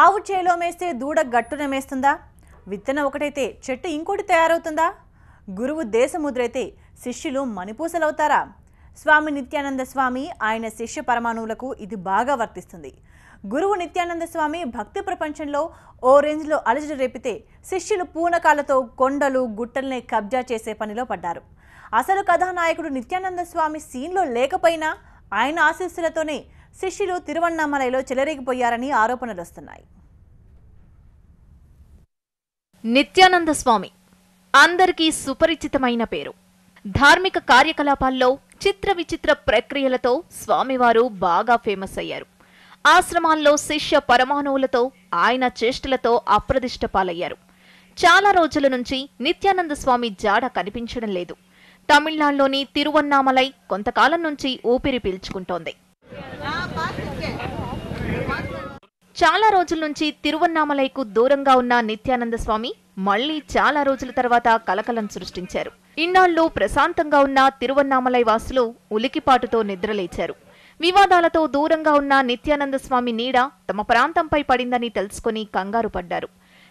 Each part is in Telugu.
ఆవు చేలో మేస్తే దూడ గట్టున మేస్తుందా? విత్తనం ఒకటైతే చెట్టు ఇంకోటి తయారవుతుందా? గురువు దేశముద్రైతే శిష్యులు మణిపూసలవుతారా? స్వామి నిత్యానంద స్వామి ఆయన శిష్య పరమాణువులకు ఇది బాగా వర్తిస్తుంది. గురువు నిత్యానంద స్వామి భక్తి ప్రపంచంలో ఓ రేంజ్లో అలజడి రేపితే శిష్యులు పూనకాలతో కొండలు గుట్టల్ని కబ్జా చేసే పనిలో పడ్డారు. అసలు కథానాయకుడు నిత్యానంద స్వామి సీన్లో లేకపోయినా ఆయన ఆశీస్సులతోనే శిష్యులు తిరువన్నామలైలో చెలరేగిపోయారని ఆరోపణలు వస్తున్నాయి. నిత్యానంద స్వామి అందరికీ సుపరిచితమైన పేరు. ధార్మిక కార్యకలాపాల్లో చిత్ర విచిత్ర ప్రక్రియలతో స్వామివారు బాగా ఫేమస్ అయ్యారు. ఆశ్రమాల్లో శిష్య పరమాణువులతో ఆయన చేష్టలతో అప్రదిష్ట పాలయ్యారు. చాలా రోజుల నుంచి నిత్యానంద స్వామి జాడ కనిపించడం లేదు. తమిళనాడులోని తిరువన్నామలై కొంతకాలం నుంచి ఊపిరి పీల్చుకుంటోంది. చాలా రోజుల నుంచి తిరువన్నామలైకు దూరంగా ఉన్న నిత్యానంద స్వామి మళ్లీ చాలా రోజుల తర్వాత కలకలం సృష్టించారు. ఇన్నాళ్లు ప్రశాంతంగా ఉన్న తిరువన్నామలై వాసులు ఉలికిపాటుతో నిద్రలేచారు. వివాదాలతో దూరంగా ఉన్న నిత్యానంద స్వామి నీడ తమ ప్రాంతంపై పడిందని తెలుసుకుని కంగారు పడ్డారు.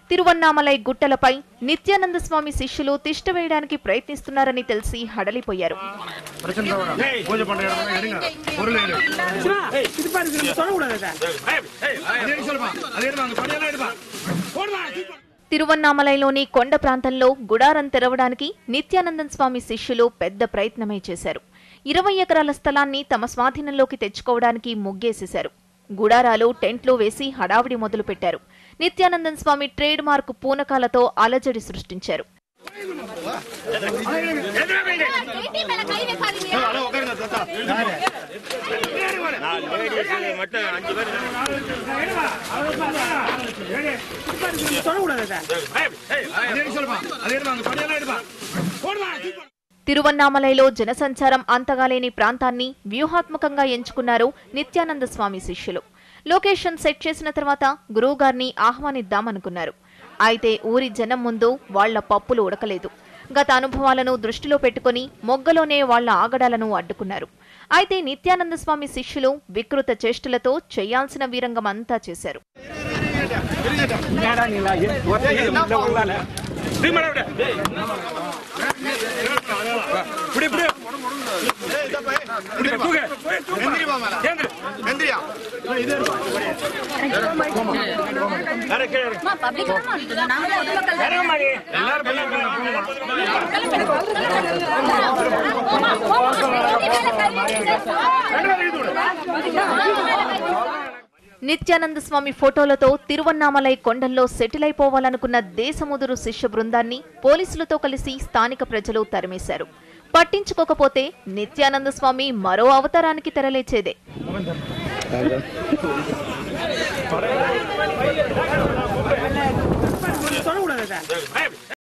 తిరువన్నామలై గుట్టలపై నిత్యానంద స్వామి శిష్యులు తిష్ట వేయడానికి ప్రయత్నిస్తున్నారని తెలిసి హడలిపోయారు. తిరువన్నామలైలోని కొండ ప్రాంతంలో గుడారం తెరవడానికి నిత్యానంద స్వామి శిష్యులు పెద్ద ప్రయత్నమే చేశారు. 20 ఎకరాల స్థలాన్ని తమ స్వాధీనంలోకి తెచ్చుకోవడానికి ముగ్గేసేశారు. గుడారాలు టెంట్లు వేసి హడావిడి మొదలుపెట్టారు. నిత్యానంద స్వామి ట్రేడ్ మార్క్ పూనకాలతో అలజడి సృష్టించారు. తిరువన్నామలైలో జనసంచారం అంతగాలేని ప్రాంతాన్ని వ్యూహాత్మకంగా ఎంచుకున్నారు నిత్యానంద స్వామి శిష్యులు. లొకేషన్ సెట్ చేసిన తర్వాత గురువుగారిని ఆహ్వానిద్దామనుకున్నారు. అయితే ఊరి జనం ముందు వాళ్ల పప్పులు ఉడకలేదు. గత అనుభవాలను దృష్టిలో పెట్టుకుని మొగ్గలోనే వాళ్ల ఆగడాలను అడ్డుకున్నారు. అయితే నిత్యానంద స్వామి శిష్యులు వికృత చేష్టలతో చేయాల్సిన వీరంగమంతా చేశారు. నిత్యానంద స్వామి ఫోటోలతో తిరువన్నామలై కొండల్లో సెటిల్ అయిపోవాలనుకున్న దేశముదురు శిష్య బృందాన్ని పోలీసులతో కలిసి స్థానిక ప్రజలు తరిమేశారు. పట్టించుకోకపోతే నిత్యానంద స్వామి మరో అవతారానికి తెరలేచేదే.